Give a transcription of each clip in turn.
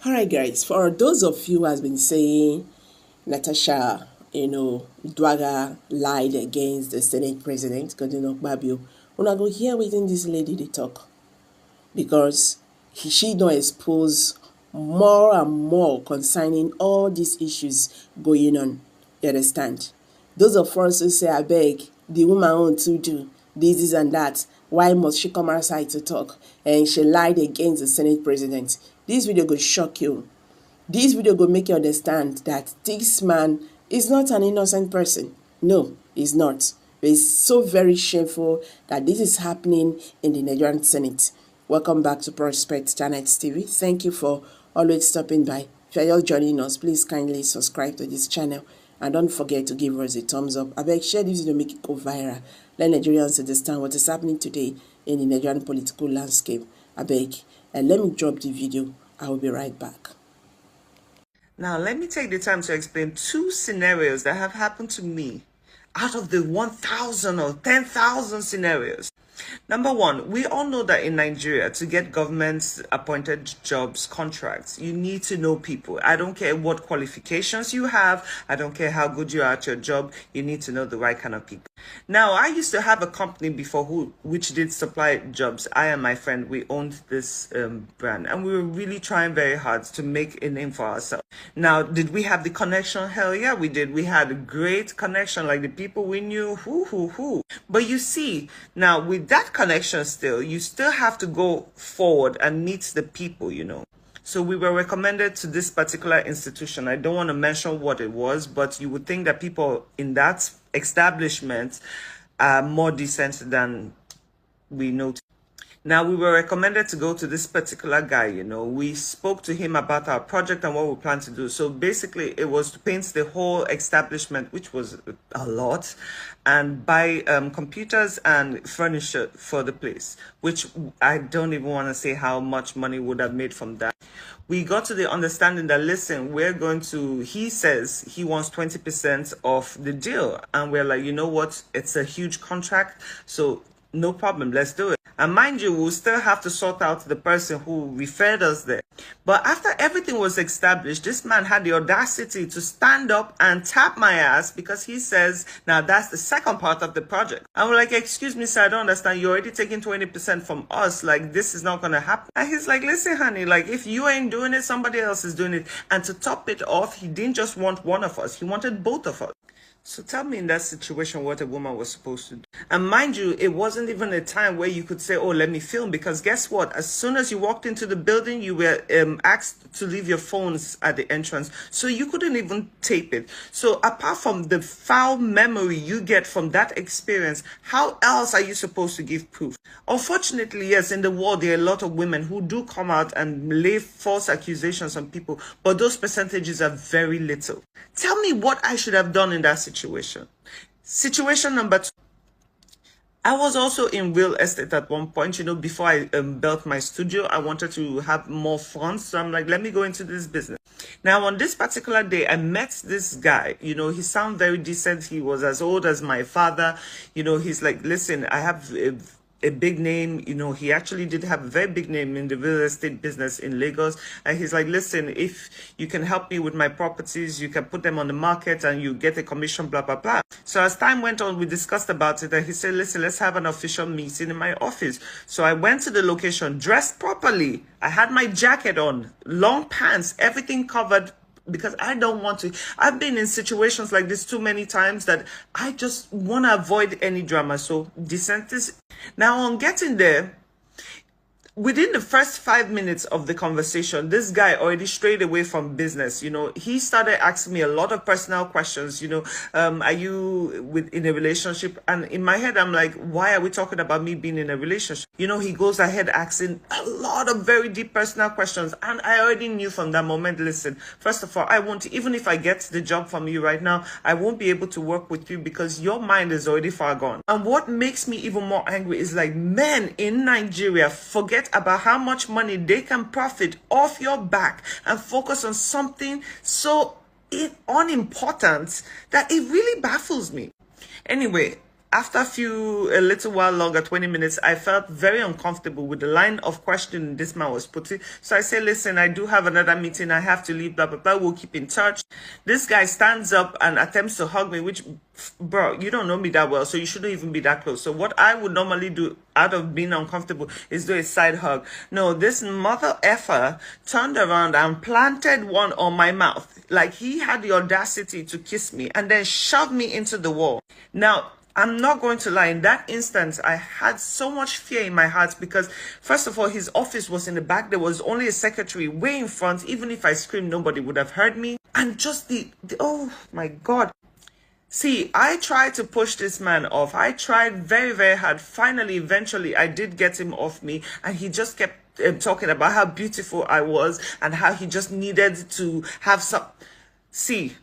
Alright guys, for those of you who has been saying Natasha, Dwaga lied against the Senate President, Akpbio, una go hear wetin this lady dey talk, because she don't expose more and more concerning all these issues going on. You understand? Those of us who say, I beg, the woman own to do this and that, why must she come outside to talk? And she lied against the Senate President. This video will shock you. This video will make you understand that this man is not an innocent person. No, he's not. It's so very shameful that this is happening in the Nigerian Senate. Welcome back to Prospect Channels TV. Thank you for always stopping by. If you're just joining us, please kindly subscribe to this channel and don't forget to give us a thumbs up. I beg, share this video, make it go viral. Let Nigerians understand what is happening today in the Nigerian political landscape. I beg, and let me drop the video. I will be right back. Now, let me take the time to explain two scenarios that have happened to me out of the 1,000 or 10,000 scenarios. Number one, we all know that in Nigeria, to get government-appointed jobs, contracts, you need to know people. I don't care what qualifications you have. I don't care how good you are at your job. You need to know the right kind of people. Now, I used to have a company before which did supply jobs. I and my friend, we owned this brand, and we were really trying very hard to make a name for ourselves. Now, did we have the connection? Hell yeah, we did. We had a great connection, like the people we knew, who. But you see, now with that connection still, you still have to go forward and meet the people, So we were recommended to this particular institution. I don't want to mention what it was, but you would think that people in that establishment are more decent than we know. Now, we were recommended to go to this particular guy, We spoke to him about our project and what we plan to do. So basically, it was to paint the whole establishment, which was a lot, and buy computers and furniture for the place, which I don't even want to say how much money would have made from that. We got to the understanding that, listen, he says he wants 20% of the deal. And we're like, you know what? It's a huge contract. So no problem, let's do it. And mind you, we'll still have to sort out the person who referred us there. But after everything was established, this man had the audacity to stand up and tap my ass because he says, now that's the second part of the project. And we're like, excuse me, sir, I don't understand. You're already taking 20% from us. Like, this is not going to happen. And he's like, listen, honey, like, if you ain't doing it, somebody else is doing it. And to top it off, he didn't just want one of us. He wanted both of us. So tell me in that situation what a woman was supposed to do. And mind you, it wasn't even a time where you could say, oh, let me film. Because guess what? As soon as you walked into the building, you were asked to leave your phones at the entrance. So you couldn't even tape it. So apart from the foul memory you get from that experience, how else are you supposed to give proof? Unfortunately, yes, in the world, there are a lot of women who do come out and lay false accusations on people. But those percentages are very little. Tell me what I should have done in that situation. Situation number two. I was also in real estate at one point, before I built my studio. I wanted to have more funds. So I'm like, let me go into this business. Now, on this particular day, I met this guy. He sounded very decent. He was as old as my father. He's like, listen, I have a big name. He actually did have a very big name in the real estate business in Lagos. And he's like, listen, if you can help me with my properties, you can put them on the market and you get a commission, blah, blah, blah. So as time went on, we discussed about it. And he said, listen, let's have an official meeting in my office. So I went to the location, dressed properly. I had my jacket on, long pants, everything covered, because I don't want to. I've been in situations like this too many times that I just want to avoid any drama. So decent is. Now, on getting there, within the first 5 minutes of the conversation, this guy already strayed away from business. He started asking me a lot of personal questions. Are you in a relationship? And in my head, I'm like, why are we talking about me being in a relationship? He goes ahead asking a lot of very deep personal questions. And I already knew from that moment, listen, first of all, I won't, even if I get the job from you right now, I won't be able to work with you because your mind is already far gone. And what makes me even more angry is like, men in Nigeria forget about how much money they can profit off your back and focus on something so unimportant that it really baffles me. Anyway, After a little while longer, 20 minutes, I felt very uncomfortable with the line of questioning this man was putting. So I said, listen, I do have another meeting. I have to leave, blah, blah, blah. We'll keep in touch. This guy stands up and attempts to hug me, which, bro, you don't know me that well, so you shouldn't even be that close. So what I would normally do out of being uncomfortable is do a side hug. No, this mother effer turned around and planted one on my mouth. Like he had the audacity to kiss me and then shove me into the wall. Now, I'm not going to lie, in that instance, I had so much fear in my heart because, first of all, his office was in the back. There was only a secretary way in front. Even if I screamed, nobody would have heard me. And just oh my God. See, I tried to push this man off. I tried very, very hard. Finally, eventually, I did get him off me. And he just kept talking about how beautiful I was and how he just needed to have some... See,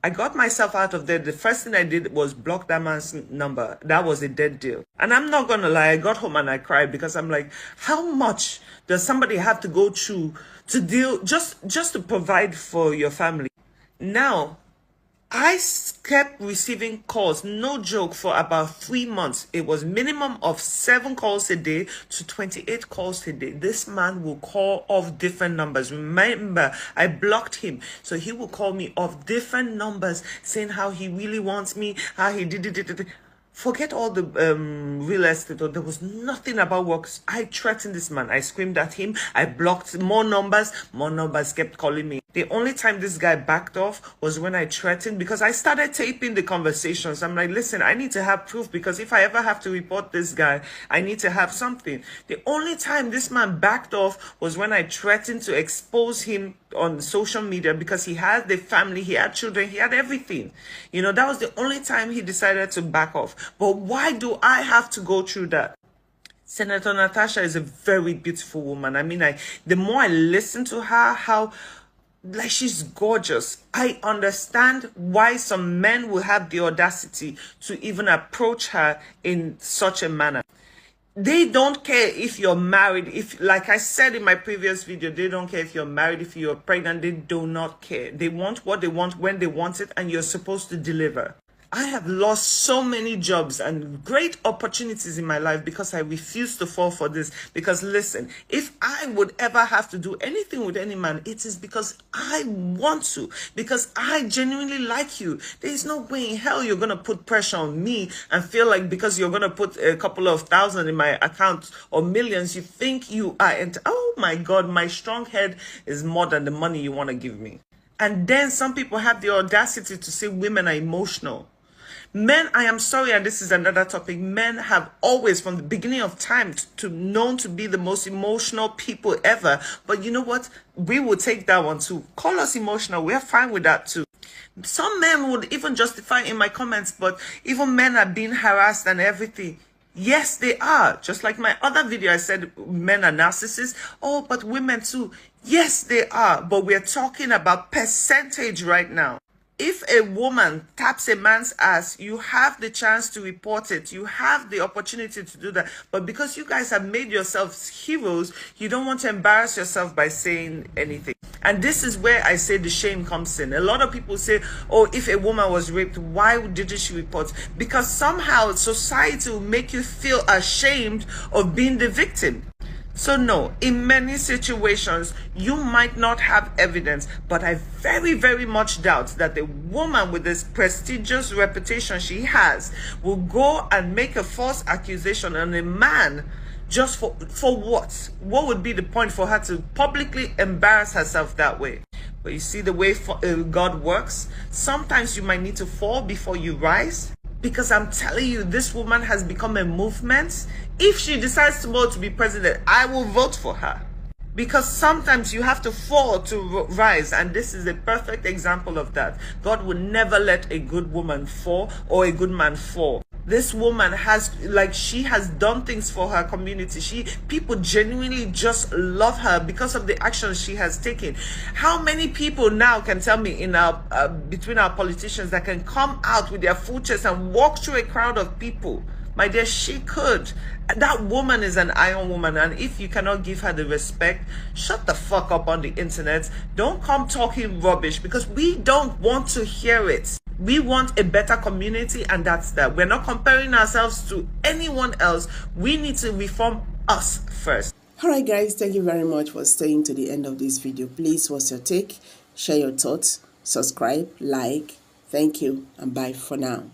I got myself out of there. The first thing I did was block that man's number. That was a dead deal. And I'm not going to lie, I got home and I cried because I'm like, how much does somebody have to go through to deal, just to provide for your family? Now, I kept receiving calls, no joke, for about 3 months. It was minimum of 7 calls a day to 28 calls a day. This man will call off different numbers. Remember, I blocked him. So he will call me off different numbers saying how he really wants me, how he did it. Forget all the real estate. There was nothing about work. I threatened this man. I screamed at him. I blocked more numbers. More numbers kept calling me. The only time this guy backed off was when I threatened, because I started taping the conversations. I'm like, listen, I need to have proof, because if I ever have to report this guy, I need to have something. The only time this man backed off was when I threatened to expose him on social media, because he had the family, he had children, he had everything. You know, that was the only time he decided to back off. But why do I have to go through that? Senator Natasha is a very beautiful woman. I mean, the more I listen to her, how like she's gorgeous. I understand why some men will have the audacity to even approach her in such a manner. They don't care if you're married. If, like I said in my previous video, they don't care if you're married, if you're pregnant. They do not care. They want what they want when they want it, and you're supposed to deliver. I have lost so many jobs and great opportunities in my life because I refuse to fall for this. Because listen, if I would ever have to do anything with any man, it is because I want to, because I genuinely like you. There is no way in hell you're going to put pressure on me and feel like because you're going to put a couple of thousand in my account or millions, you think you are. And oh my God, my strong head is more than the money you want to give me. And then some people have the audacity to say women are emotional. Men, I am sorry, and this is another topic, men have always, from the beginning of time, known to be the most emotional people ever. But you know what? We will take that one too. Call us emotional. We're fine with that too. Some men would even justify in my comments, but even men are being harassed and everything. Yes, they are. Just like my other video, I said men are narcissists. Oh, but women too. Yes, they are. But we're talking about percentage right now. If a woman taps a man's ass, you have the chance to report it. You have the opportunity to do that. But because you guys have made yourselves heroes, you don't want to embarrass yourself by saying anything. And this is where I say the shame comes in. A lot of people say, oh, if a woman was raped, why didn't she report? Because somehow society will make you feel ashamed of being the victim. So no, in many situations, you might not have evidence, but I very, very much doubt that a woman with this prestigious reputation she has will go and make a false accusation on a man just for what? What would be the point for her to publicly embarrass herself that way? But you see the way God works? Sometimes you might need to fall before you rise. Because I'm telling you, this woman has become a movement. If she decides tomorrow to be president, I will vote for her. Because sometimes you have to fall to rise. And this is a perfect example of that. God will never let a good woman fall or a good man fall. This woman has, like, she has done things for her community. People genuinely just love her because of the actions she has taken. How many people now can tell me in our between our politicians that can come out with their full chest and walk through a crowd of people? My dear, she could. That woman is an iron woman, and if you cannot give her the respect, shut the fuck up on the internet. Don't come talking rubbish, because we don't want to hear it. We want a better community, and that's that. We're not comparing ourselves to anyone else. We need to reform us first. Alright guys, thank you very much for staying to the end of this video. Please, what's your take? Share your thoughts, subscribe, like. Thank you, and bye for now.